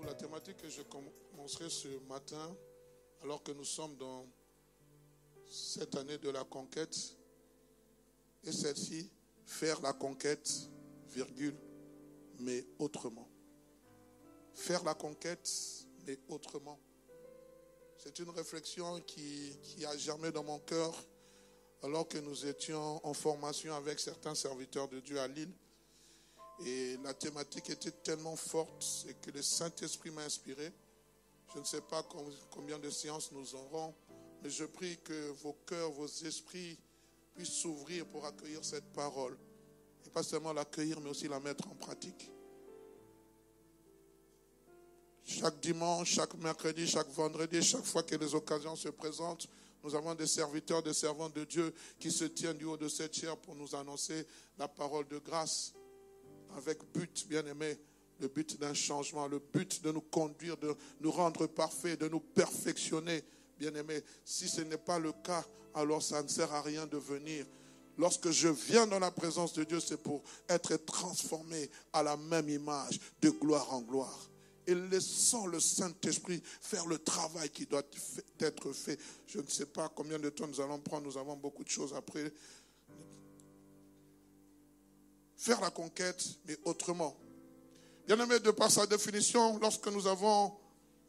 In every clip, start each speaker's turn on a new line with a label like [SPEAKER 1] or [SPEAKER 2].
[SPEAKER 1] La thématique que je commencerai ce matin, alors que nous sommes dans cette année de la conquête, est celle-ci, faire la conquête, virgule, mais autrement. Faire la conquête, mais autrement. C'est une réflexion qui a germé dans mon cœur alors que nous étions en formation avec certains serviteurs de Dieu à Lille. Et la thématique était tellement forte et que le Saint-Esprit m'a inspiré. Je ne sais pas combien de séances nous aurons, mais je prie que vos cœurs, vos esprits puissent s'ouvrir pour accueillir cette parole. Et pas seulement l'accueillir, mais aussi la mettre en pratique. Chaque dimanche, chaque mercredi, chaque vendredi, chaque fois que les occasions se présentent, nous avons des serviteurs, des servants de Dieu qui se tiennent du haut de cette chaire pour nous annoncer la parole de grâce. Avec but, bien aimé, le but d'un changement, le but de nous conduire, de nous rendre parfaits, de nous perfectionner, bien aimé. Si ce n'est pas le cas, alors ça ne sert à rien de venir. Lorsque je viens dans la présence de Dieu, c'est pour être transformé à la même image, de gloire en gloire. Et laissons le Saint-Esprit faire le travail qui doit être fait. Je ne sais pas combien de temps nous allons prendre, nous avons beaucoup de choses après. Faire la conquête, mais autrement. Bien aimé, de par sa définition, lorsque nous avons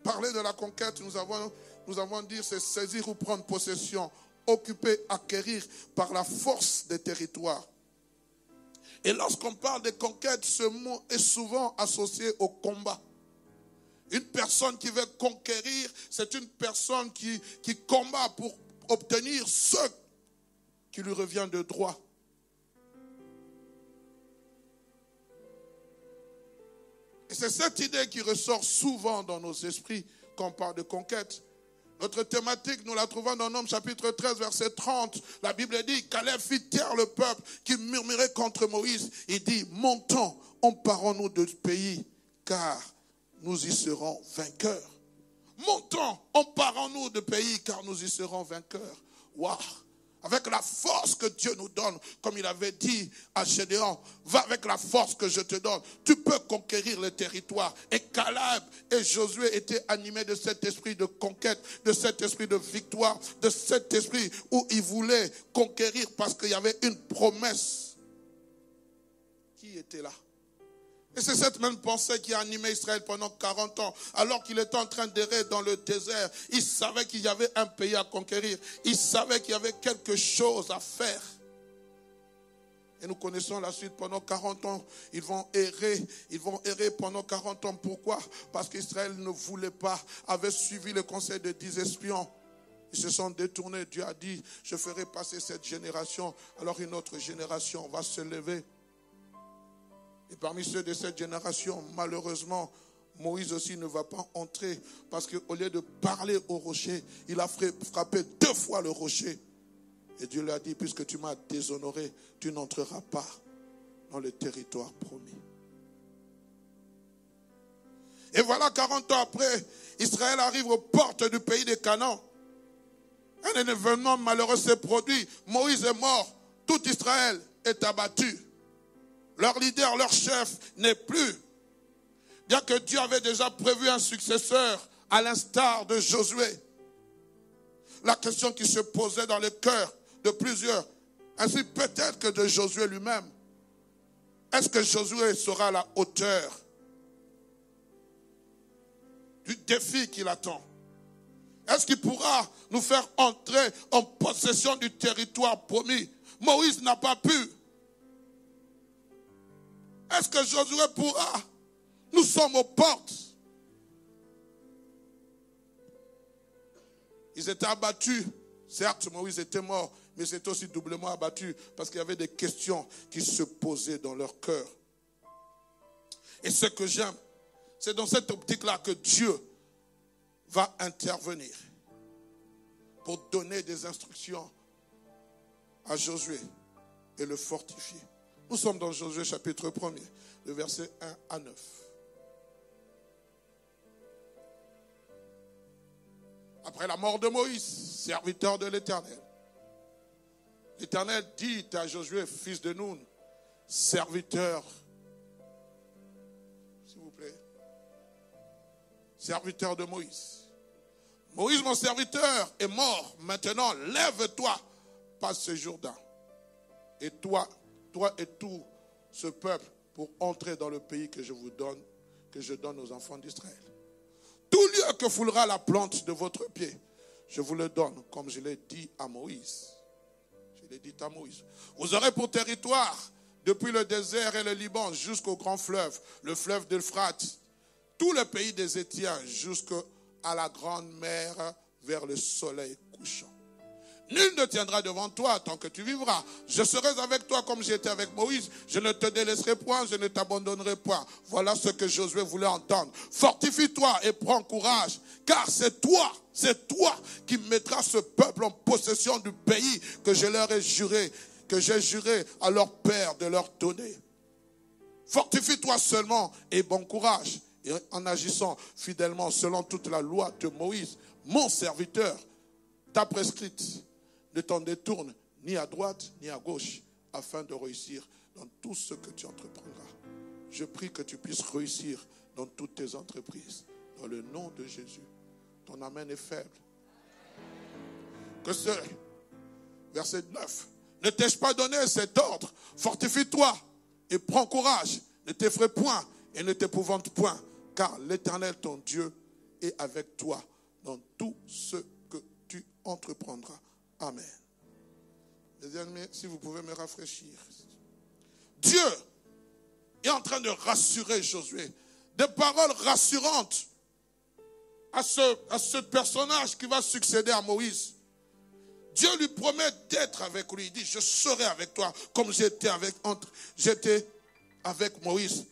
[SPEAKER 1] parlé de la conquête, nous avons dit c'est saisir ou prendre possession, occuper, acquérir par la force des territoires. Et lorsqu'on parle de conquête, ce mot est souvent associé au combat. Une personne qui veut conquérir, c'est une personne qui combat pour obtenir ce qui lui revient de droit. Et c'est cette idée qui ressort souvent dans nos esprits quand on parle de conquête. Notre thématique, nous la trouvons dans Nombres chapitre 13, verset 30. La Bible dit, Caleb fit taire le peuple qui murmurait contre Moïse. Il dit, montons, emparons-nous de ce pays, car nous y serons vainqueurs. Montons, emparons-nous de pays, car nous y serons vainqueurs. Waouh! Avec la force que Dieu nous donne, comme il avait dit à Gédéon, va avec la force que je te donne, tu peux conquérir le territoire. Et Caleb et Josué étaient animés de cet esprit de conquête, de cet esprit de victoire, de cet esprit où ils voulaient conquérir parce qu'il y avait une promesse qui était là. Et c'est cette même pensée qui a animé Israël pendant 40 ans. Alors qu'il était en train d'errer dans le désert, il savait qu'il y avait un pays à conquérir. Il savait qu'il y avait quelque chose à faire. Et nous connaissons la suite. Pendant 40 ans, ils vont errer pendant 40 ans. Pourquoi? Parce qu'Israël ne voulait pas, avait suivi le conseil de 10 espions. Ils se sont détournés. Dieu a dit, je ferai passer cette génération. Alors une autre génération va se lever. Et parmi ceux de cette génération, malheureusement, Moïse aussi ne va pas entrer parce qu'au lieu de parler au rocher, il a frappé 2 fois le rocher. Et Dieu lui a dit, puisque tu m'as déshonoré, tu n'entreras pas dans le territoire promis. Et voilà, 40 ans après, Israël arrive aux portes du pays de Canaan. Un événement malheureux s'est produit. Moïse est mort, tout Israël est abattu. Leur leader, leur chef n'est plus. Bien que Dieu avait déjà prévu un successeur à l'instar de Josué. La question qui se posait dans le cœur de plusieurs, ainsi peut-être que de Josué lui-même, est-ce que Josué sera à la hauteur du défi qui l'attend? Est-ce qu'il pourra nous faire entrer en possession du territoire promis? Moïse n'a pas pu. Est-ce que Josué pourra? Nous sommes aux portes. Ils étaient abattus. Certes, Moïse était mort, mais ils étaient aussi doublement abattus parce qu'il y avait des questions qui se posaient dans leur cœur. Et ce que j'aime, c'est dans cette optique-là que Dieu va intervenir pour donner des instructions à Josué et le fortifier. Nous sommes dans Josué chapitre 1er, le verset 1 à 9. Après la mort de Moïse, serviteur de l'Éternel, l'Éternel dit à Josué, fils de Nun, serviteur, s'il vous plaît, serviteur de Moïse. Moïse, mon serviteur, est mort. Maintenant, lève-toi, passe ce Jourdain. Et toi et tout ce peuple, pour entrer dans le pays que je vous donne, que je donne aux enfants d'Israël. Tout lieu que foulera la plante de votre pied, je vous le donne, comme je l'ai dit à Moïse. Je l'ai dit à Moïse. Vous aurez pour territoire, depuis le désert et le Liban, jusqu'au grand fleuve, le fleuve d'Euphrate, tout le pays des Hétiens, jusqu'à la grande mer, vers le soleil couchant. Nul ne tiendra devant toi tant que tu vivras. Je serai avec toi comme j'étais avec Moïse. Je ne te délaisserai point, je ne t'abandonnerai point. Voilà ce que Josué voulait entendre. Fortifie-toi et prends courage, car c'est toi qui mettras ce peuple en possession du pays que je leur ai juré, que j'ai juré à leur père de leur donner. Fortifie-toi seulement et bon courage. Et en agissant fidèlement selon toute la loi de Moïse, mon serviteur t'a prescrite. Ne t'en détourne ni à droite ni à gauche afin de réussir dans tout ce que tu entreprendras. Je prie que tu puisses réussir dans toutes tes entreprises. Dans le nom de Jésus. Ton amen est faible. Que ce verset 9. Ne t'ai-je pas donné cet ordre? Fortifie-toi et prends courage. Ne t'effraie point et ne t'épouvante point. Car l'Éternel ton Dieu est avec toi dans tout ce que tu entreprendras. Amen. Les amis, si vous pouvez me rafraîchir. Dieu est en train de rassurer Josué. Des paroles rassurantes à ce personnage qui va succéder à Moïse. Dieu lui promet d'être avec lui. Il dit, je serai avec toi comme j'étais avec Moïse.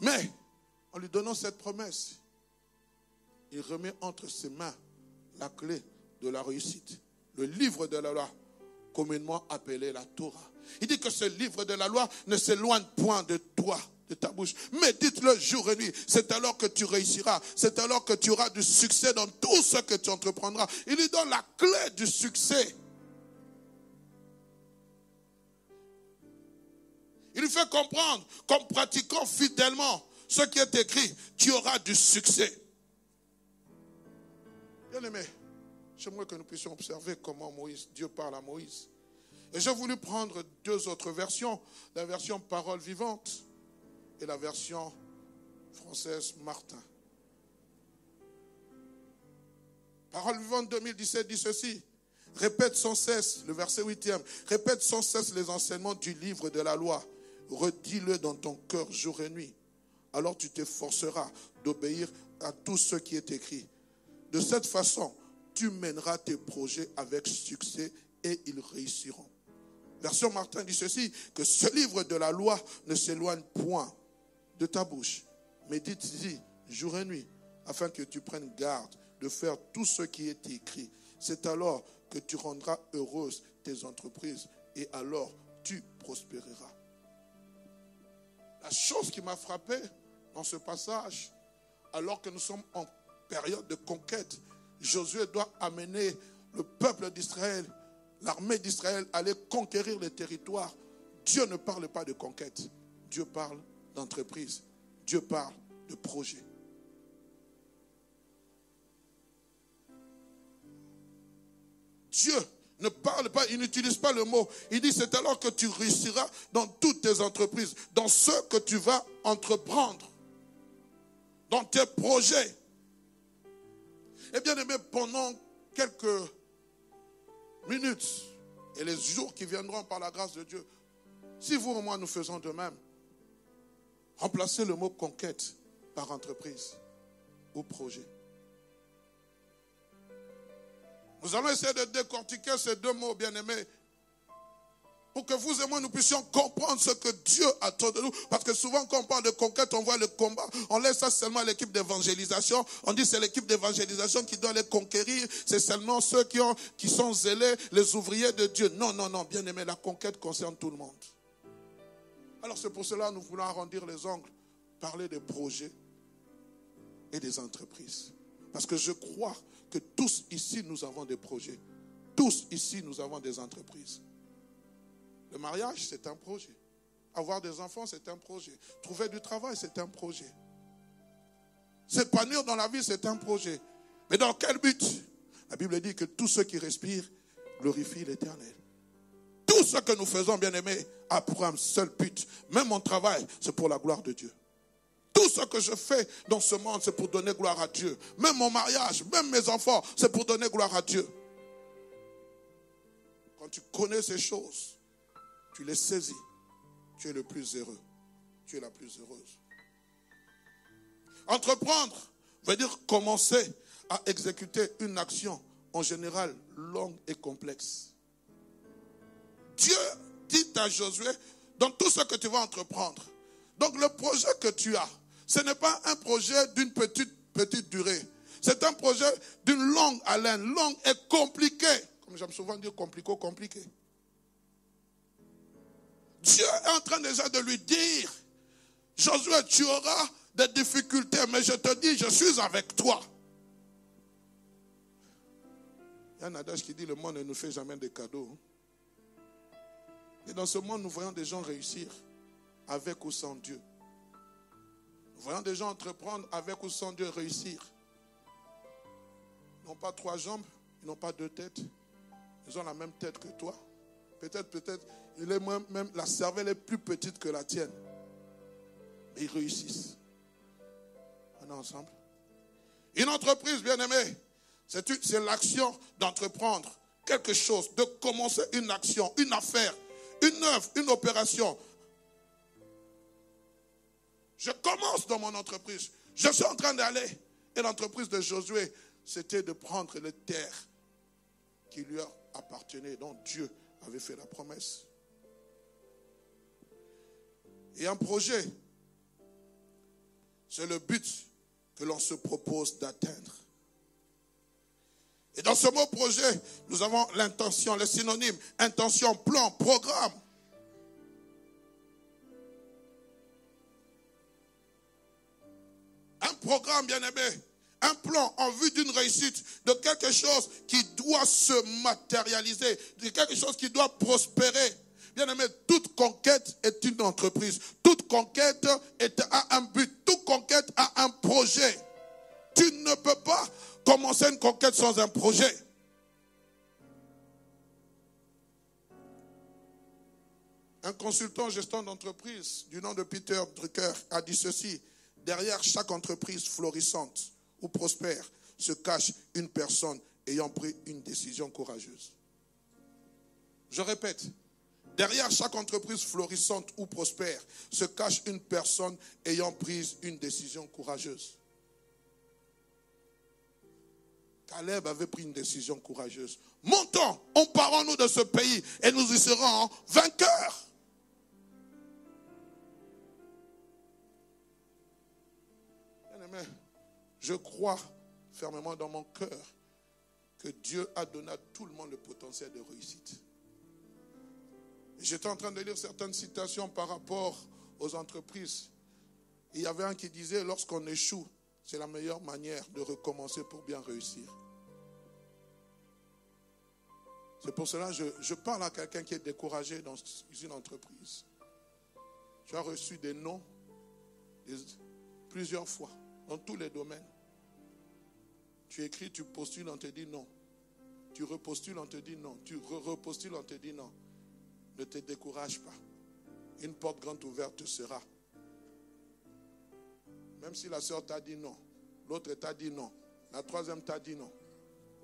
[SPEAKER 1] Mais, en lui donnant cette promesse, il remet entre ses mains la clé de la réussite. Le livre de la loi, communément appelé la Torah. Il dit que ce livre de la loi ne s'éloigne point de toi, de ta bouche. Médite-le jour et nuit. C'est alors que tu réussiras. C'est alors que tu auras du succès dans tout ce que tu entreprendras. Il lui donne la clé du succès. Il lui fait comprendre qu'en pratiquant fidèlement ce qui est écrit, tu auras du succès. Bien aimé, j'aimerais que nous puissions observer comment Dieu parle à Moïse. Et j'ai voulu prendre deux autres versions, la version parole vivante et la version française Martin. Parole vivante 2017 dit ceci. Répète sans cesse, le verset 8e, répète sans cesse les enseignements du livre de la loi. Redis-le dans ton cœur jour et nuit. Alors tu t'efforceras d'obéir à tout ce qui est écrit. De cette façon, tu mèneras tes projets avec succès et ils réussiront. Version Martin dit ceci, que ce livre de la loi ne s'éloigne point de ta bouche. Médite-y jour et nuit, afin que tu prennes garde de faire tout ce qui est écrit. C'est alors que tu rendras heureuses tes entreprises et alors tu prospéreras. La chose qui m'a frappé dans ce passage, alors que nous sommes en période de conquête, Josué doit amener le peuple d'Israël l'armée d'Israël allait conquérir les territoires, Dieu ne parle pas de conquête. Dieu parle d'entreprise. Dieu parle de projet. Dieu ne parle pas, il n'utilise pas le mot. Il dit, c'est alors que tu réussiras dans toutes tes entreprises, dans ce que tu vas entreprendre, dans tes projets. Et bien aimé, pendant quelques minutes et les jours qui viendront par la grâce de Dieu, si vous et moi nous faisons de même, remplacez le mot conquête par entreprise ou projet. Nous allons essayer de décortiquer ces deux mots, bien-aimés, pour que vous et moi, nous puissions comprendre ce que Dieu attend de nous. Parce que souvent, quand on parle de conquête, on voit le combat. On laisse ça seulement à l'équipe d'évangélisation. On dit que c'est l'équipe d'évangélisation qui doit les conquérir. C'est seulement ceux qui sont zélés, les ouvriers de Dieu. Non, non, non, bien-aimés, la conquête concerne tout le monde. Alors c'est pour cela que nous voulons arrondir les angles, parler des projets et des entreprises. Parce que je crois que tous ici, nous avons des projets. Tous ici, nous avons des entreprises. Le mariage, c'est un projet. Avoir des enfants, c'est un projet. Trouver du travail, c'est un projet. S'épanouir dans la vie, c'est un projet. Mais dans quel but? La Bible dit que tous ceux qui respirent glorifient l'Éternel. Tout ce que nous faisons, bien-aimés, a pour un seul but. Même mon travail, c'est pour la gloire de Dieu. Tout ce que je fais dans ce monde, c'est pour donner gloire à Dieu. Même mon mariage, même mes enfants, c'est pour donner gloire à Dieu. Quand tu connais ces choses, tu les saisis, tu es le plus heureux. Tu es la plus heureuse. Entreprendre veut dire commencer à exécuter une action, en général longue et complexe. Dieu dit à Josué, dans tout ce que tu vas entreprendre, donc le projet que tu as, ce n'est pas un projet d'une petite durée. C'est un projet d'une longue haleine, longue et compliquée. Comme j'aime souvent dire compliqué. Dieu est en train déjà de lui dire, Josué, tu auras des difficultés, mais je te dis, je suis avec toi. Il y a un adage qui dit, le monde ne nous fait jamais de cadeaux. Et dans ce monde, nous voyons des gens réussir, avec ou sans Dieu. Nous voyons des gens entreprendre avec ou sans Dieu réussir. Ils n'ont pas 3 jambes, ils n'ont pas 2 têtes. Ils ont la même tête que toi. Peut-être, il est même la cervelle est plus petite que la tienne. Mais ils réussissent. On est ensemble. Une entreprise, bien-aimée, c'est l'action d'entreprendre quelque chose, de commencer une action, une affaire, une œuvre, une opération. Je commence dans mon entreprise. Je suis en train d'aller. Et l'entreprise de Josué, c'était de prendre les terres qui lui appartenaient, dont Dieu avait fait la promesse. Et un projet, c'est le but que l'on se propose d'atteindre. Et dans ce mot projet, nous avons l'intention, les synonymes, intention, plan, programme. Un programme, bien-aimé, un plan en vue d'une réussite, de quelque chose qui doit se matérialiser, de quelque chose qui doit prospérer. Bien-aimé, toute conquête est une entreprise. Toute conquête a un but. Toute conquête a un projet. Tu ne peux pas commencer une conquête sans un projet. Un consultant en gestion d'entreprise du nom de Peter Drucker a dit ceci: derrière chaque entreprise florissante ou prospère se cache une personne ayant pris une décision courageuse. Je répète, derrière chaque entreprise florissante ou prospère se cache une personne ayant pris une décision courageuse. Caleb avait pris une décision courageuse. Montons, emparons-nous de ce pays et nous y serons vainqueurs. Bien-aimé, je crois fermement dans mon cœur que Dieu a donné à tout le monde le potentiel de réussite. J'étais en train de lire certaines citations par rapport aux entreprises. Il y avait un qui disait, lorsqu'on échoue, c'est la meilleure manière de recommencer pour bien réussir. C'est pour cela que je parle à quelqu'un qui est découragé dans une entreprise. Tu as reçu des noms plusieurs fois, dans tous les domaines. Tu écris, tu postules, on te dit non. Tu repostules, on te dit non. Tu repostules, on te dit non. Ne te décourage pas. Une porte grande ouverte sera. Même si la sœur t'a dit non, l'autre t'a dit non, la troisième t'a dit non,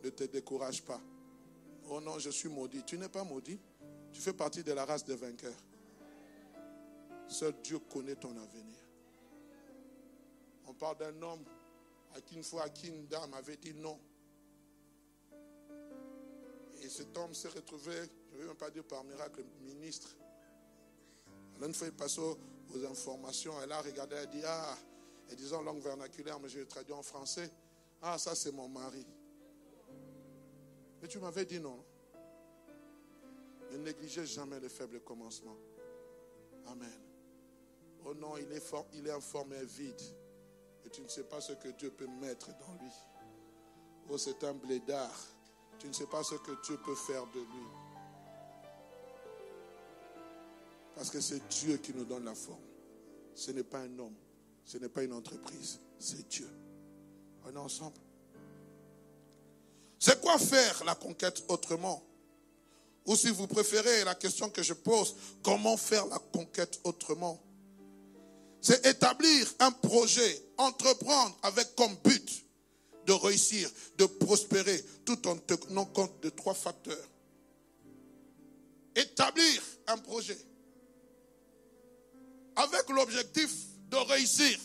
[SPEAKER 1] ne te décourage pas. Oh non, je suis maudit. Tu n'es pas maudit. Tu fais partie de la race des vainqueurs. Seul Dieu connaît ton avenir. On parle d'un homme à qui une fois une dame avait dit non. Et cet homme s'est retrouvé, je ne vais même pas dire par miracle, ministre. Alors une fois il passait aux informations, elle a regardé, elle a dit, et disant langue vernaculaire, mais je l'ai traduit en français, ça c'est mon mari. Mais tu m'avais dit non. Ne négligez jamais les faibles commencements. Amen. Oh non, il est informé vide. Et tu ne sais pas ce que Dieu peut mettre dans lui. Oh, c'est un blédard. Tu ne sais pas ce que Dieu peut faire de lui. Parce que c'est Dieu qui nous donne la forme. Ce n'est pas un homme. Ce n'est pas une entreprise. C'est Dieu. On est ensemble. C'est quoi faire la conquête autrement? Ou si vous préférez, la question que je pose, comment faire la conquête autrement? C'est établir un projet, entreprendre avec comme but de réussir, de prospérer, tout en tenant compte de 3 facteurs. Établir un projet avec l'objectif de réussir.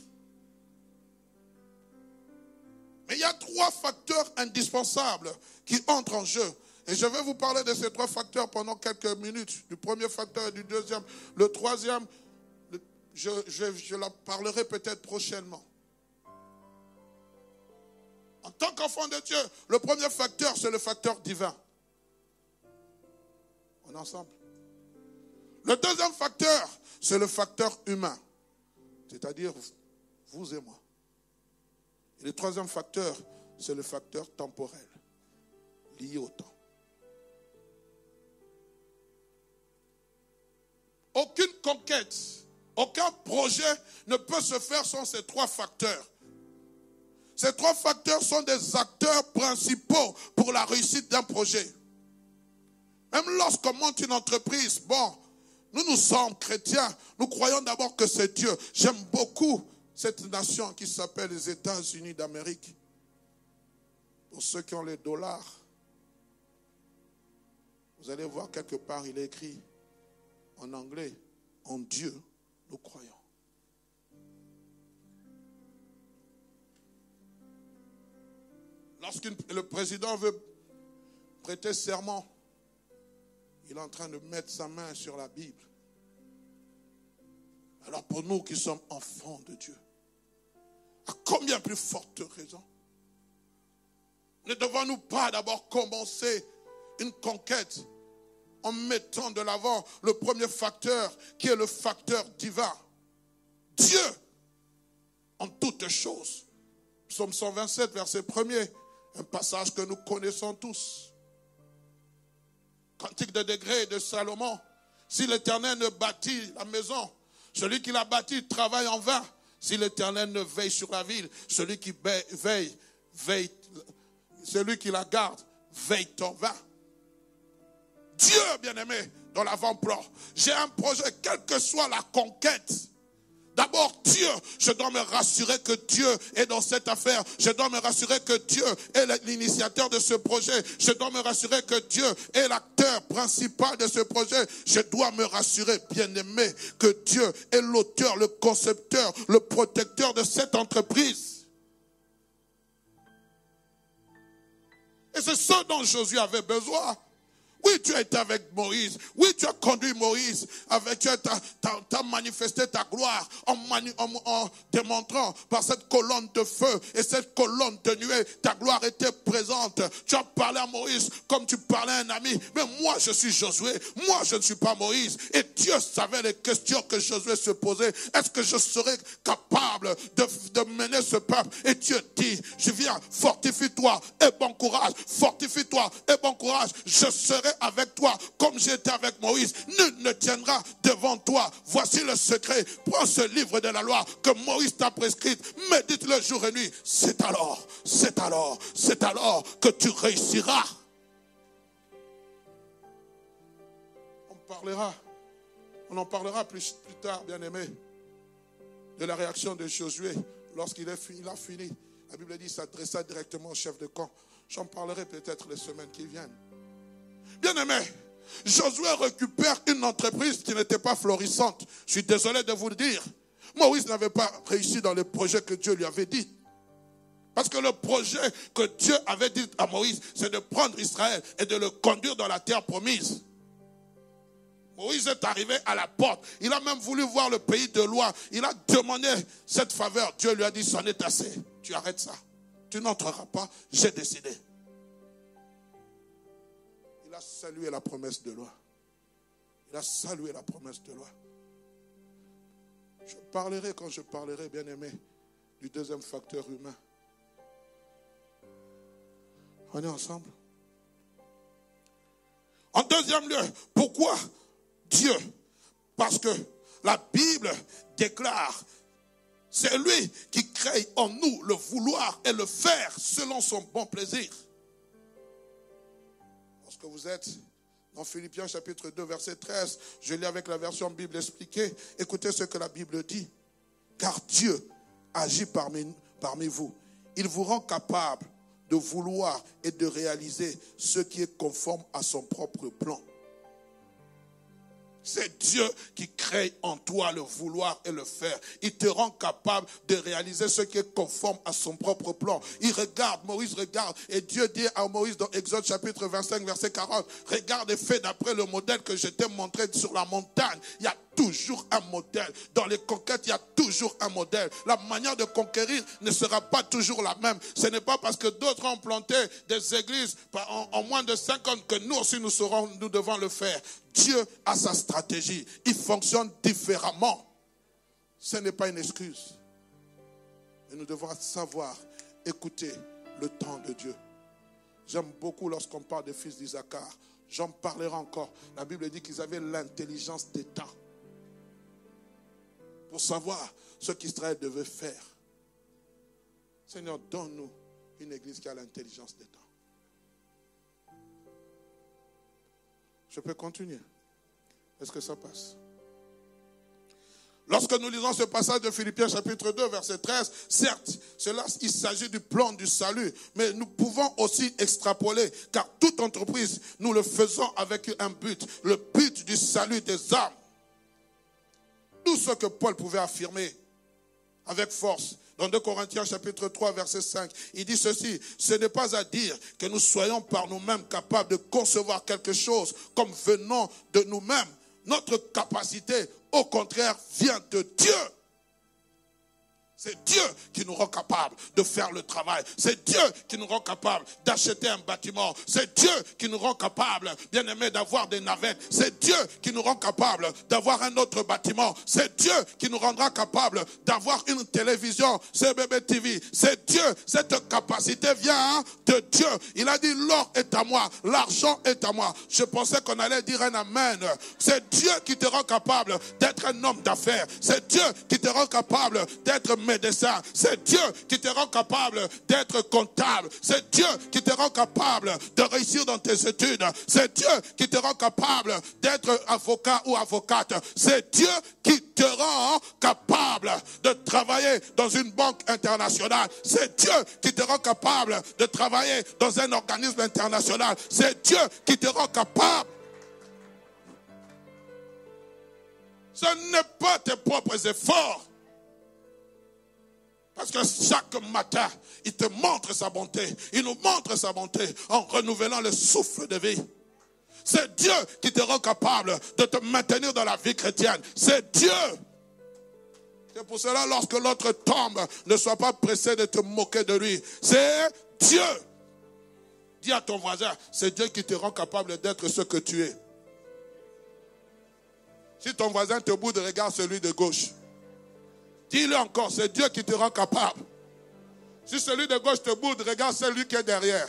[SPEAKER 1] Mais il y a 3 facteurs indispensables qui entrent en jeu. Et je vais vous parler de ces 3 facteurs pendant quelques minutes. Du premier facteur et du deuxième. Le troisième, je la parlerai peut-être prochainement. En tant qu'enfant de Dieu, le premier facteur, c'est le facteur divin. On est ensemble. Le deuxième facteur, c'est le facteur humain. C'est-à-dire vous et moi. Et le troisième facteur, c'est le facteur temporel, lié au temps. Aucune conquête, aucun projet ne peut se faire sans ces 3 facteurs. Ces 3 facteurs sont des acteurs principaux pour la réussite d'un projet. Même lorsqu'on monte une entreprise, nous sommes chrétiens, nous croyons d'abord que c'est Dieu. J'aime beaucoup cette nation qui s'appelle les États-Unis d'Amérique. Pour ceux qui ont les dollars, vous allez voir quelque part, il est écrit en anglais, en Dieu, nous croyons. Lorsque le président veut prêter serment, il est en train de mettre sa main sur la Bible. Alors pour nous qui sommes enfants de Dieu, à combien plus forte raison ne devons-nous pas d'abord commencer une conquête en mettant de l'avant le premier facteur qui est le facteur divin. Dieu en toutes choses. Psaume 127, verset 1er, un passage que nous connaissons tous. Cantique de degrés de Salomon. Si l'Éternel ne bâtit la maison, celui qui l'a bâtie travaille en vain. Si l'Éternel ne veille sur la ville, celui qui veille, celui qui la garde, veille en vain. Dieu, bien-aimé, dans l'avant-plan. J'ai un projet, quelle que soit la conquête. D'abord, Dieu, je dois me rassurer que Dieu est dans cette affaire. Je dois me rassurer que Dieu est l'initiateur de ce projet. Je dois me rassurer que Dieu est l'acteur principal de ce projet. Je dois me rassurer, bien-aimé, que Dieu est l'auteur, le concepteur, le protecteur de cette entreprise. Et c'est ce dont Josué avait besoin. Oui, tu as été avec Moïse. Oui, tu as conduit Moïse. Tu as manifesté ta gloire en démontrant par cette colonne de feu et cette colonne de nuée. Ta gloire était présente. Tu as parlé à Moïse comme tu parlais à un ami. Mais moi, je suis Josué. Moi, je ne suis pas Moïse. Et Dieu savait les questions que Josué se posait. Est-ce que je serais capable capable de mener ce peuple. Et Dieu dit, je viens, fortifie-toi et bon courage. Fortifie-toi et bon courage. Je serai avec toi comme j'étais avec Moïse. Nul ne tiendra devant toi. Voici le secret. Prends ce livre de la loi que Moïse t'a prescrit. Médite-le jour et nuit. C'est alors que tu réussiras. On en parlera plus tard, bien-aimé, de la réaction de Josué lorsqu'il a fini. La Bible dit qu'il s'adressa directement au chef de camp. J'en parlerai peut-être les semaines qui viennent. Bien-aimé, Josué récupère une entreprise qui n'était pas florissante. Je suis désolé de vous le dire. Moïse n'avait pas réussi dans le projet que Dieu lui avait dit. Parce que le projet que Dieu avait dit à Moïse, c'est de prendre Israël et de le conduire dans la terre promise. Moïse est arrivé à la porte. Il a même voulu voir le pays de loi. Il a demandé cette faveur. Dieu lui a dit, c'en est assez. Tu arrêtes ça. Tu n'entreras pas. J'ai décidé. Il a salué la promesse de loi. Il a salué la promesse de loi. Je parlerai quand je parlerai, bien-aimé, du deuxième facteur humain. On est ensemble? En deuxième lieu, pourquoi Dieu? Parce que la Bible déclare, c'est lui qui crée en nous le vouloir et le faire selon son bon plaisir. Lorsque vous êtes dans Philippiens chapitre 2 verset 13, je lis avec la version Bible expliquée, écoutez ce que la Bible dit. Car Dieu agit parmi vous. Il vous rend capable de vouloir et de réaliser ce qui est conforme à son propre plan. C'est Dieu qui crée en toi le vouloir et le faire. Il te rend capable de réaliser ce qui est conforme à son propre plan. Il regarde, Moïse regarde, et Dieu dit à Moïse dans Exode chapitre 25 verset 40, regarde et fais d'après le modèle que je t'ai montré sur la montagne. Il y a toujours un modèle. Dans les conquêtes, il y a toujours un modèle. La manière de conquérir ne sera pas toujours la même. Ce n'est pas parce que d'autres ont planté des églises en moins de 5 ans que nous aussi nous devons le faire. Dieu a sa stratégie. Il fonctionne différemment. Ce n'est pas une excuse. Et nous devons savoir écouter le temps de Dieu. J'aime beaucoup lorsqu'on parle des fils d'Isaacar. J'en parlerai encore. La Bible dit qu'ils avaient l'intelligence des temps pour savoir ce qu'Israël devait faire. Seigneur, donne-nous une église qui a l'intelligence des temps. Je peux continuer. Est-ce que ça passe? Lorsque nous lisons ce passage de Philippiens chapitre 2 verset 13, certes, il s'agit du plan du salut, mais nous pouvons aussi extrapoler, car toute entreprise, nous le faisons avec un but, le but du salut des âmes. Tout ce que Paul pouvait affirmer avec force. Dans 2 Corinthiens chapitre 3 verset 5, il dit ceci, ce n'est pas à dire que nous soyons par nous-mêmes capables de concevoir quelque chose comme venant de nous-mêmes. Notre capacité, au contraire, vient de Dieu. C'est Dieu qui nous rend capable de faire le travail. C'est Dieu qui nous rend capable d'acheter un bâtiment. C'est Dieu qui nous rend capable, bien aimé, d'avoir des navettes. C'est Dieu qui nous rend capable d'avoir un autre bâtiment. C'est Dieu qui nous rendra capable d'avoir une télévision, CBB TV. C'est Dieu, cette capacité vient de Dieu. Il a dit l'or est à moi, l'argent est à moi. Je pensais qu'on allait dire un amen. C'est Dieu qui te rend capable d'être un homme d'affaires. C'est Dieu qui te rend capable d'être médecin. C'est Dieu qui te rend capable d'être comptable. C'est Dieu qui te rend capable de réussir dans tes études. C'est Dieu qui te rend capable d'être avocat ou avocate. C'est Dieu qui te rend capable de travailler dans une banque internationale. C'est Dieu qui te rend capable de travailler dans un organisme international. C'est Dieu qui te rend capable. Ce n'est pas tes propres efforts. Parce que chaque matin, il te montre sa bonté. Il nous montre sa bonté en renouvelant le souffle de vie. C'est Dieu qui te rend capable de te maintenir dans la vie chrétienne. C'est Dieu. C'est pour cela, lorsque l'autre tombe, ne sois pas pressé de te moquer de lui. C'est Dieu. Dis à ton voisin, c'est Dieu qui te rend capable d'être ce que tu es. Si ton voisin te boude, regarde celui de gauche. Dis-le encore, c'est Dieu qui te rend capable. Si celui de gauche te boude, regarde celui qui est derrière.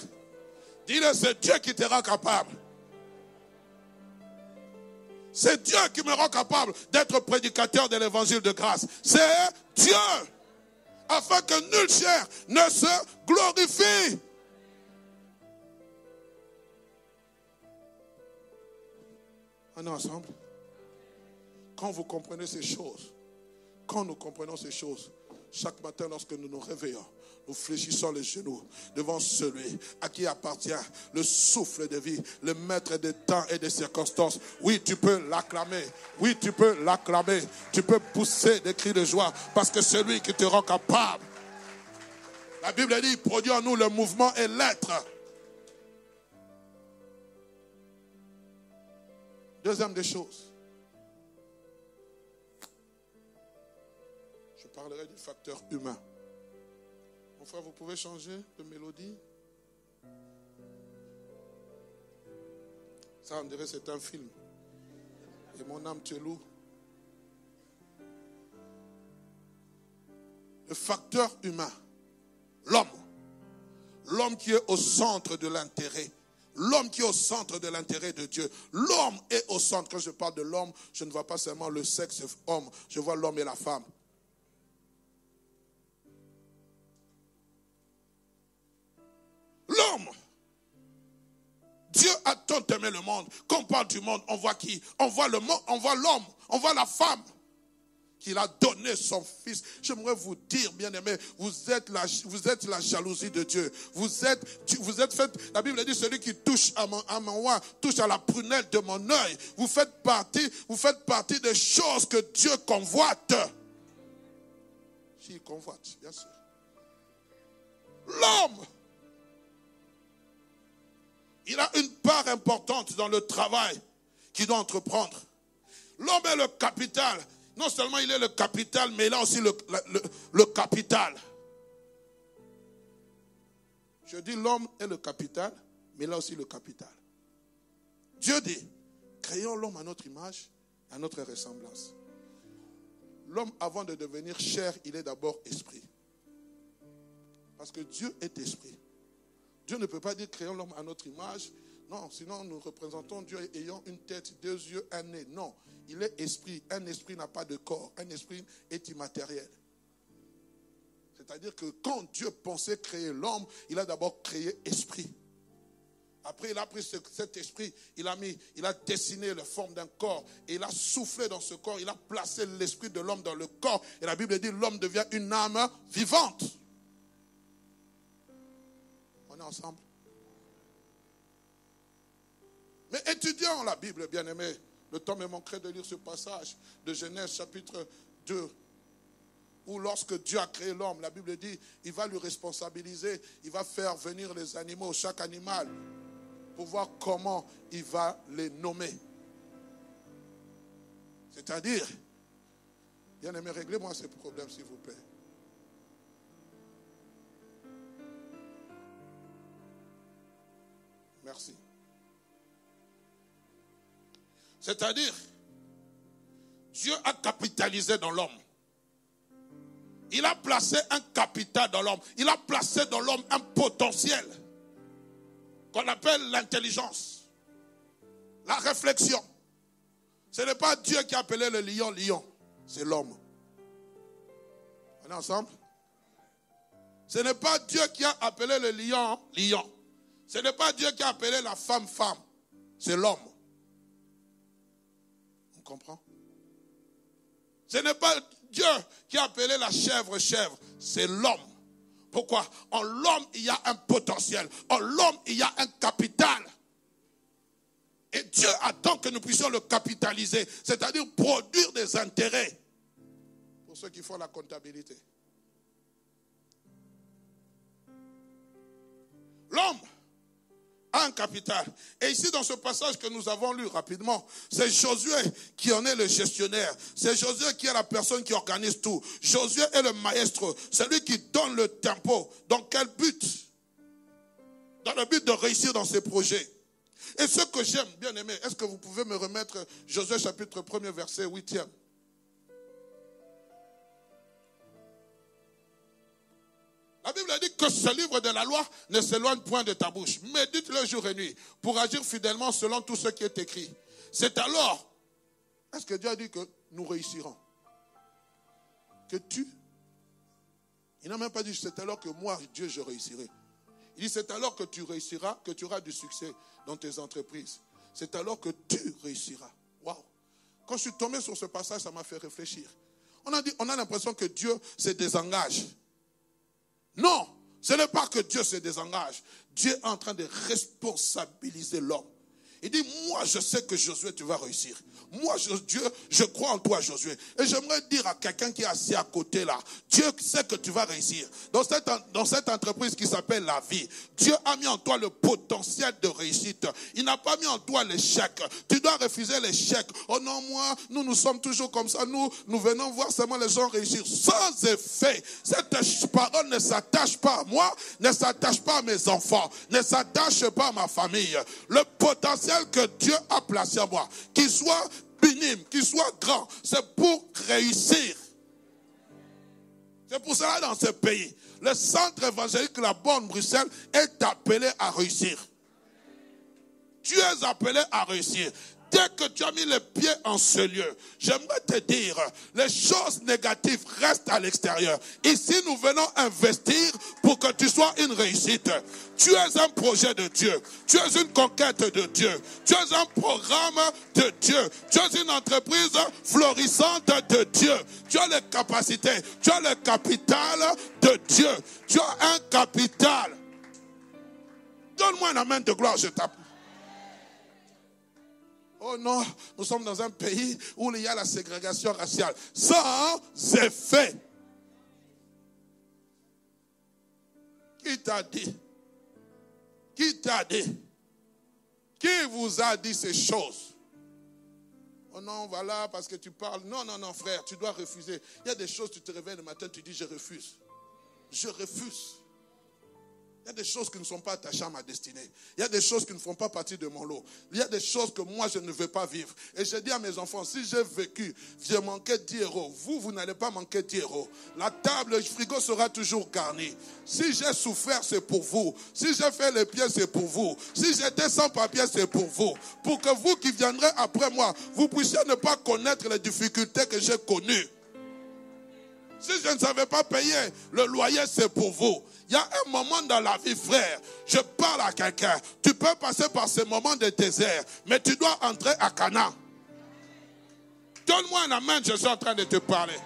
[SPEAKER 1] Dis-le, c'est Dieu qui te rend capable. C'est Dieu qui me rend capable d'être prédicateur de l'évangile de grâce. C'est Dieu. Afin que nulle chair ne se glorifie. On est ensemble. Quand vous comprenez ces choses, quand nous comprenons ces choses, chaque matin lorsque nous nous réveillons, nous fléchissons les genoux devant celui à qui appartient le souffle de vie, le maître des temps et des circonstances. Oui, tu peux l'acclamer. Oui, tu peux l'acclamer. Tu peux pousser des cris de joie parce que c'est lui qui te rend capable. La Bible dit, produit en nous le mouvement et l'être. Deuxième des choses. Je parlerai du facteur humain. Mon frère, vous pouvez changer de mélodie? Ça, on dirait que c'est un film. Et mon âme te loue. Le facteur humain. L'homme. L'homme qui est au centre de l'intérêt. L'homme qui est au centre de l'intérêt de Dieu. L'homme est au centre. Quand je parle de l'homme, je ne vois pas seulement le sexe homme. Je vois l'homme et la femme. L'homme. Dieu a tant aimé le monde. Quand on parle du monde, on voit qui? On voit le monde, on voit l'homme, on voit la femme. Qu'il a donné son fils. J'aimerais vous dire, bien-aimés, vous êtes la jalousie de Dieu. Vous êtes fait, la Bible dit, celui qui touche à mon oint, touche à la prunelle de mon œil. Vous faites partie des choses que Dieu convoite. S'il convoite, bien sûr. L'homme, il a une part importante dans le travail qu'il doit entreprendre. L'homme est le capital. Non seulement il est le capital, mais il a aussi le capital. Je dis l'homme est le capital, mais il a aussi le capital. Dieu dit, créons l'homme à notre image, à notre ressemblance. L'homme, avant de devenir chair, il est d'abord esprit. Parce que Dieu est esprit. Dieu ne peut pas dire créons l'homme à notre image. Non, sinon nous représentons Dieu ayant une tête, 2 yeux, un nez. Non, il est esprit. Un esprit n'a pas de corps. Un esprit est immatériel. C'est-à-dire que quand Dieu pensait créer l'homme, il a d'abord créé esprit. Après, il a pris cet esprit, il a dessiné la forme d'un corps et il a soufflé dans ce corps. Il a placé l'esprit de l'homme dans le corps. Et la Bible dit l'homme devient une âme vivante. On est ensemble? Mais étudions la Bible, bien-aimés. Le temps me manquerait de lire ce passage de Genèse chapitre 2. Où lorsque Dieu a créé l'homme, la Bible dit, il va lui responsabiliser. Il va faire venir les animaux, chaque animal, pour voir comment il va les nommer. C'est-à-dire, bien-aimés, réglez-moi ces problèmes, s'il vous plaît. Merci. C'est-à-dire, Dieu a capitalisé dans l'homme. Il a placé un capital dans l'homme. Il a placé dans l'homme un potentiel qu'on appelle l'intelligence, la réflexion. Ce n'est pas Dieu qui a appelé le lion, lion. C'est l'homme. On est ensemble? Ce n'est pas Dieu qui a appelé le lion, lion. Ce n'est pas Dieu qui a appelé la femme, femme. C'est l'homme. On comprend? Ce n'est pas Dieu qui a appelé la chèvre, chèvre. C'est l'homme. Pourquoi? En l'homme, il y a un potentiel. En l'homme, il y a un capital. Et Dieu attend que nous puissions le capitaliser. C'est-à-dire produire des intérêts. Pour ceux qui font la comptabilité. L'homme a un capital. Et ici, dans ce passage que nous avons lu rapidement, c'est Josué qui en est le gestionnaire. C'est Josué qui est la personne qui organise tout. Josué est le maestro, celui qui donne le tempo. Dans quel but? Dans le but de réussir dans ses projets. Et ce que j'aime, bien aimé, est-ce que vous pouvez me remettre Josué chapitre 1er, verset 8e? que ce livre de la loi ne s'éloigne point de ta bouche. Médite-le jour et nuit pour agir fidèlement selon tout ce qui est écrit. C'est alors, est-ce que Dieu a dit que nous réussirons? Que tu? Il n'a même pas dit c'est alors que moi, Dieu, je réussirai. Il dit c'est alors que tu réussiras, que tu auras du succès dans tes entreprises. C'est alors que tu réussiras. Waouh! Quand je suis tombé sur ce passage, ça m'a fait réfléchir. On a l'impression que Dieu se désengage. Non, ce n'est pas que Dieu se désengage. Dieu est en train de responsabiliser l'homme. Il dit, moi je sais que Josué, tu vas réussir. Moi, Dieu, je crois en toi, Josué. Et j'aimerais dire à quelqu'un qui est assis à côté là, Dieu sait que tu vas réussir. Dans cette entreprise qui s'appelle la vie, Dieu a mis en toi le potentiel de réussite. Il n'a pas mis en toi l'échec. Tu dois refuser l'échec. Oh non, moi, nous sommes toujours comme ça. Nous venons voir seulement les gens réussir. Sans effet, cette parole ne s'attache pas à moi, ne s'attache pas à mes enfants, ne s'attache pas à ma famille. Le potentiel que Dieu a placé en moi, qu'il soit minime, qu'il soit grand, c'est pour réussir. C'est pour cela dans ce pays, le centre évangélique La Borne Bruxelles est appelé à réussir. Tu es appelé à réussir. Dès que tu as mis les pieds en ce lieu, j'aimerais te dire, les choses négatives restent à l'extérieur. Ici, nous venons investir pour que tu sois une réussite. Tu es un projet de Dieu. Tu es une conquête de Dieu. Tu es un programme de Dieu. Tu es une entreprise florissante de Dieu. Tu as les capacités. Tu as le capital de Dieu. Tu as un capital. Donne-moi un amen de gloire, je t'appelle. Oh non, nous sommes dans un pays où il y a la ségrégation raciale. Sans effet. Qui t'a dit? Qui t'a dit? Qui vous a dit ces choses? Oh non, voilà, parce que tu parles. Non, non, non, frère, tu dois refuser. Il y a des choses, tu te réveilles le matin, tu dis je refuse. Je refuse. Il y a des choses qui ne sont pas attachées à ma destinée. Il y a des choses qui ne font pas partie de mon lot. Il y a des choses que moi, je ne veux pas vivre. Et je dis à mes enfants, si j'ai vécu, j'ai manqué 10 euros. Vous n'allez pas manquer 10 euros. La table, le frigo sera toujours garni. Si j'ai souffert, c'est pour vous. Si j'ai fait les pieds, c'est pour vous. Si j'étais sans papier, c'est pour vous. Pour que vous qui viendrez après moi, vous puissiez ne pas connaître les difficultés que j'ai connues. Si je ne savais pas payer le loyer, c'est pour vous. Il y a un moment dans la vie, frère, je parle à quelqu'un. Tu peux passer par ces moments de désert, mais tu dois entrer à Canaan. Donne-moi un amen, je suis en train de te parler.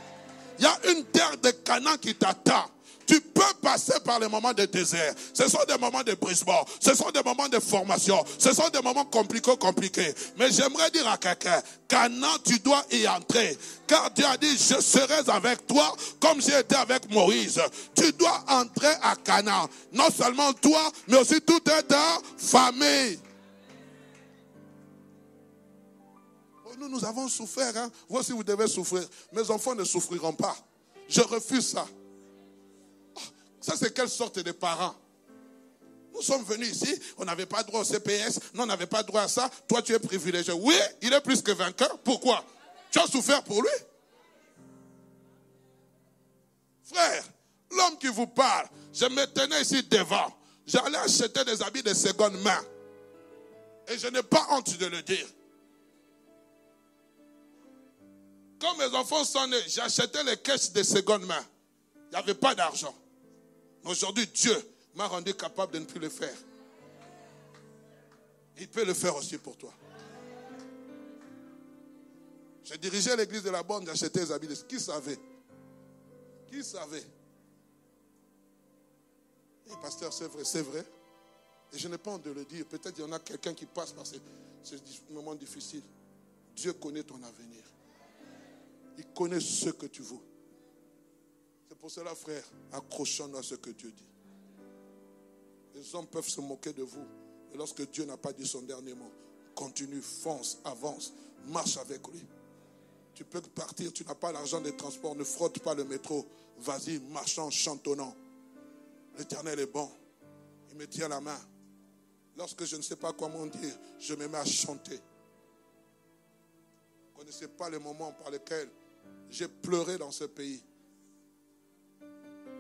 [SPEAKER 1] Il y a une terre de Canaan qui t'attend. Tu peux passer par les moments de désert. Ce sont des moments de brisement. Ce sont des moments de formation. Ce sont des moments compliqués. Mais j'aimerais dire à quelqu'un, Canaan, tu dois y entrer. Car Dieu a dit, je serai avec toi comme j'ai été avec Moïse. Tu dois entrer à Canaan. Non seulement toi, mais aussi toute ta famille. Nous avons souffert. Hein? Vous aussi, vous devez souffrir. Mes enfants ne souffriront pas. Je refuse ça. Ça, c'est quelle sorte de parents? Nous sommes venus ici, on n'avait pas droit au CPS, non, on n'avait pas droit à ça. Toi, tu es privilégié. Oui, il est plus que vainqueur. Pourquoi? Tu as souffert pour lui? Frère, l'homme qui vous parle, je me tenais ici devant. J'allais acheter des habits de seconde main. Et je n'ai pas honte de le dire. Quand mes enfants sont nés, j'achetais les caisses de seconde main. Il n'y avait pas d'argent. Aujourd'hui, Dieu m'a rendu capable de ne plus le faire. Il peut le faire aussi pour toi. J'ai dirigé l'église de la Borne, j'achetais les habits. Qui savait? Qui savait? Et pasteur, c'est vrai. Et je n'ai pas honte de le dire. Peut-être qu'il y en a quelqu'un qui passe par ce moment difficile. Dieu connaît ton avenir. Il connaît ce que tu vaux. C'est pour cela, frère, accrochons-nous à ce que Dieu dit. Les hommes peuvent se moquer de vous. Mais lorsque Dieu n'a pas dit son dernier mot, continue, fonce, avance, marche avec lui. Tu peux partir, tu n'as pas l'argent des transports, ne frotte pas le métro. Vas-y, marchant, chantonnant. L'Éternel est bon. Il me tient la main. Lorsque je ne sais pas comment dire, je me mets à chanter. Vous ne connaissez pas les moments par lesquels j'ai pleuré dans ce pays.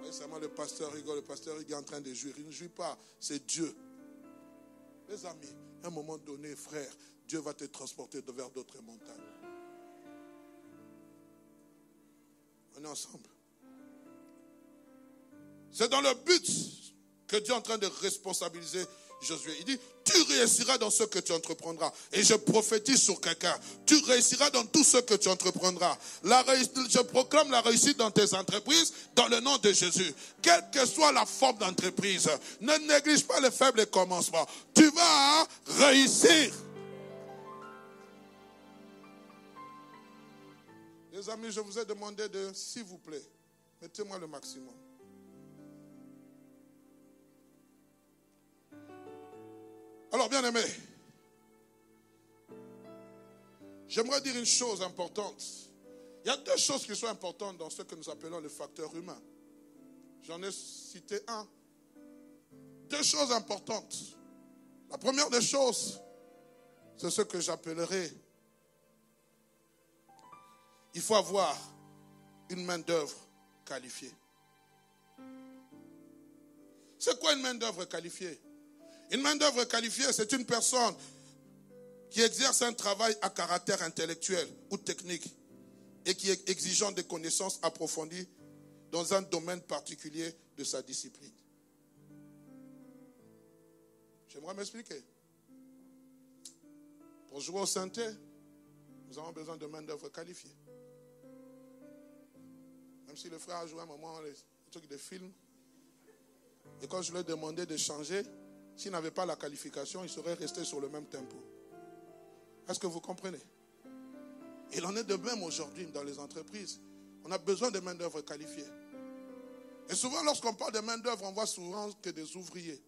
[SPEAKER 1] Récemment, le pasteur rigole, le pasteur est en train de jouir. Il ne jouit pas, c'est Dieu. Les amis, à un moment donné, frère, Dieu va te transporter vers d'autres montagnes. On est ensemble. C'est dans le but que Dieu est en train de responsabiliser Josué. Il dit, tu réussiras dans ce que tu entreprendras. Et je prophétise sur quelqu'un. Tu réussiras dans tout ce que tu entreprendras. Je proclame la réussite dans tes entreprises dans le nom de Jésus. Quelle que soit la forme d'entreprise, ne néglige pas les faibles commencements. Tu vas réussir. Les amis, je vous ai demandé de, s'il vous plaît, mettez-moi le maximum. Alors, bien aimé, j'aimerais dire une chose importante. Il y a deux choses qui sont importantes dans ce que nous appelons le facteur humain. J'en ai cité un. Deux choses importantes. La première des choses, c'est ce que j'appellerai, il faut avoir une main-d'œuvre qualifiée. C'est quoi une main-d'œuvre qualifiée? Une main-d'œuvre qualifiée, c'est une personne qui exerce un travail à caractère intellectuel ou technique et qui est exigeant des connaissances approfondies dans un domaine particulier de sa discipline. J'aimerais m'expliquer. Pour jouer au synthé, nous avons besoin de main-d'œuvre qualifiée. Même si le frère a joué un moment les trucs de film, et quand je lui ai demandé de changer, s'il n'avait pas la qualification, il serait resté sur le même tempo. Est-ce que vous comprenez? Il en est de même aujourd'hui dans les entreprises. On a besoin de main-d'œuvre qualifiée. Et souvent, lorsqu'on parle de main-d'œuvre, on voit souvent que des ouvriers.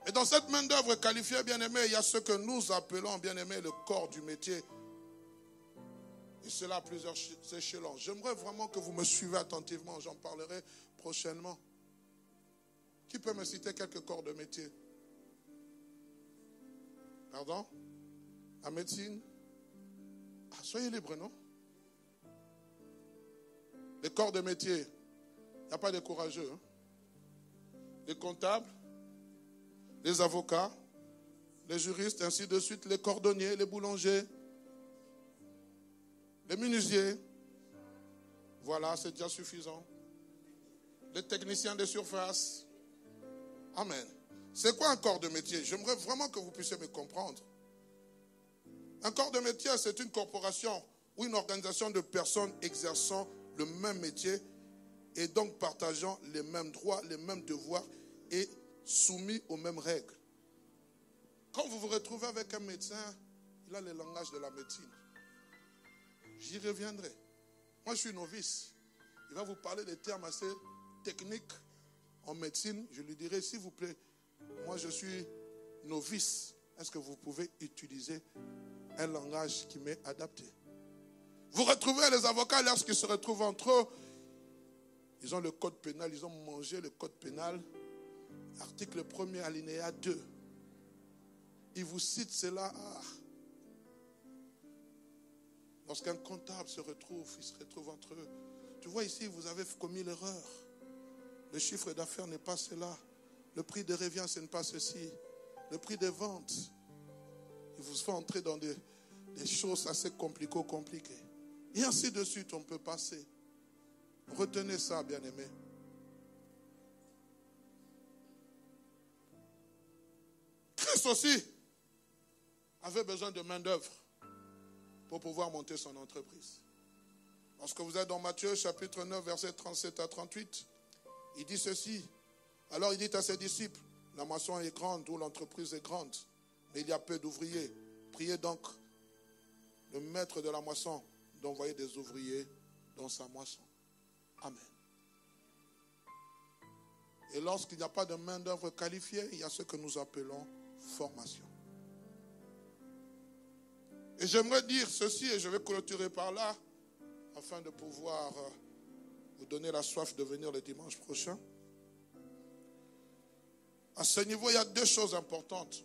[SPEAKER 1] Et dans cette main-d'œuvre qualifiée, bien aimé, il y a ce que nous appelons, bien aimé, le corps du métier. Et cela à plusieurs échelons. J'aimerais vraiment que vous me suivez attentivement. J'en parlerai prochainement. Qui peut me citer quelques corps de métier? Pardon? La médecine? Ah, soyez libres, non? Les corps de métier. Il n'y a pas de courageux. Hein? Les comptables, les avocats, les juristes, ainsi de suite, les cordonniers, les boulangers, les menuisiers. Voilà, c'est déjà suffisant. Les techniciens de surface. Amen. C'est quoi un corps de métier? J'aimerais vraiment que vous puissiez me comprendre. Un corps de métier, c'est une corporation ou une organisation de personnes exerçant le même métier et donc partageant les mêmes droits, les mêmes devoirs et soumis aux mêmes règles. Quand vous vous retrouvez avec un médecin, il a le langage de la médecine. J'y reviendrai. Moi, je suis novice. Il va vous parler des termes assez techniques en médecine. Je lui dirai, s'il vous plaît, moi, je suis novice. Est-ce que vous pouvez utiliser un langage qui m'est adapté? Vous retrouvez les avocats lorsqu'ils se retrouvent entre eux. Ils ont le code pénal, ils ont mangé le code pénal. Article 1er, alinéa 2. Ils vous citent cela. Lorsqu'un comptable se retrouve, ils se retrouvent entre eux. Tu vois ici, vous avez commis l'erreur. Le chiffre d'affaires n'est pas cela. Le prix de revient, ce n'est pas ceci. Le prix des ventes. Ils vous font entrer dans des choses assez compliquées. Et ainsi de suite, on peut passer. Retenez ça, bien-aimés. Christ aussi avait besoin de main-d'œuvre pour pouvoir monter son entreprise. Lorsque vous êtes dans Matthieu, chapitre 9, versets 37 à 38, il dit ceci. Alors il dit à ses disciples, la moisson est grande ou l'entreprise est grande, mais il y a peu d'ouvriers. Priez donc le maître de la moisson d'envoyer des ouvriers dans sa moisson. Amen. Et lorsqu'il n'y a pas de main-d'œuvre qualifiée, il y a ce que nous appelons formation. Et j'aimerais dire ceci, et je vais clôturer par là, afin de pouvoir vous donner la soif de venir le dimanche prochain. À ce niveau, il y a deux choses importantes.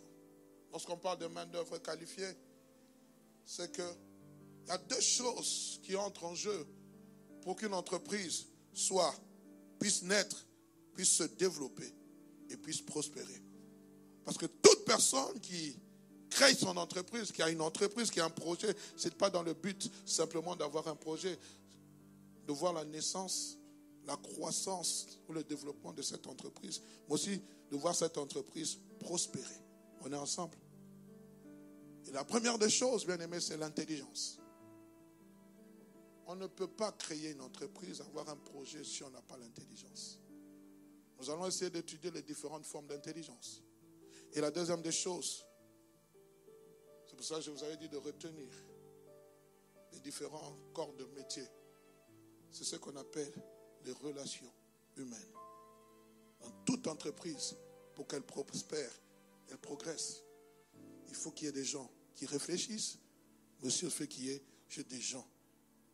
[SPEAKER 1] Lorsqu'on parle de main-d'œuvre qualifiée, c'est qu'il y a deux choses qui entrent en jeu pour qu'une entreprise soit puisse naître, puisse se développer et puisse prospérer. Parce que toute personne qui crée son entreprise, qui a une entreprise, qui a un projet, ce n'est pas dans le but simplement d'avoir un projet, de voir la naissance, la croissance ou le développement de cette entreprise, mais aussi de voir cette entreprise prospérer. On est ensemble. Et la première des choses, bien aimé, c'est l'intelligence. On ne peut pas créer une entreprise, avoir un projet si on n'a pas l'intelligence. Nous allons essayer d'étudier les différentes formes d'intelligence. Et la deuxième des choses, c'est pour ça que je vous avais dit de retenir les différents corps de métier. C'est ce qu'on appelle les relations humaines. Dans toute entreprise, pour qu'elle prospère, elle progresse, il faut qu'il y ait des gens qui réfléchissent, mais aussi il faut qu'il y ait des gens,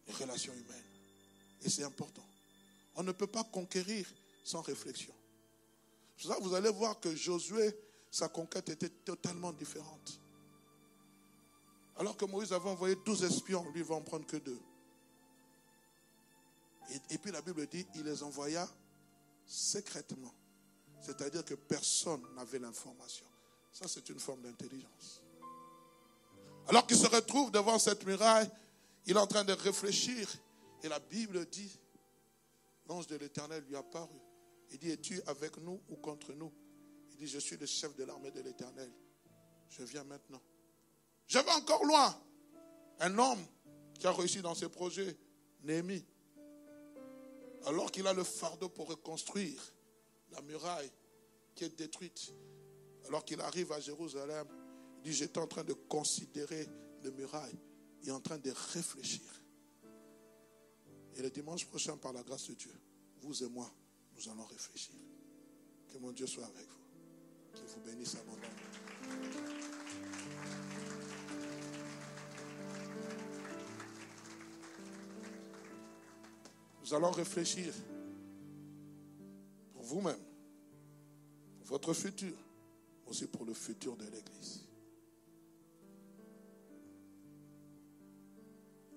[SPEAKER 1] les relations humaines. Et c'est important. On ne peut pas conquérir sans réflexion. C'est pour ça que vous allez voir que Josué, sa conquête était totalement différente. Alors que Moïse avait envoyé 12 espions, lui il va en prendre que 2. Et puis la Bible dit, il les envoya secrètement. C'est-à-dire que personne n'avait l'information. Ça, c'est une forme d'intelligence. Alors qu'il se retrouve devant cette muraille, il est en train de réfléchir. Et la Bible dit, l'ange de l'Éternel lui apparut. Il dit, es-tu avec nous ou contre nous? Il dit, je suis le chef de l'armée de l'Éternel. Je viens maintenant. Je vais encore loin. Un homme qui a réussi dans ses projets, Néhémie, alors qu'il a le fardeau pour reconstruire la muraille qui est détruite, alors qu'il arrive à Jérusalem, il dit, j'étais en train de considérer les murailles et en train de réfléchir. Et le dimanche prochain, par la grâce de Dieu, vous et moi, nous allons réfléchir. Que mon Dieu soit avec vous. Qu'il vous bénisse abondamment. Nous allons réfléchir pour vous-même, pour votre futur, aussi pour le futur de l'Église.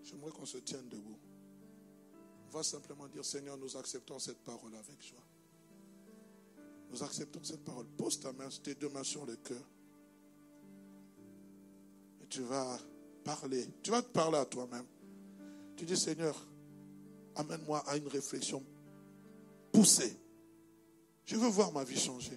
[SPEAKER 1] J'aimerais qu'on se tienne debout. On va simplement dire, Seigneur, nous acceptons cette parole avec joie. Nous acceptons cette parole. Pose tes 2 mains sur le cœur. Et tu vas parler. Tu vas te parler à toi-même. Tu dis, Seigneur, amène-moi à une réflexion poussée. Je veux voir ma vie changer.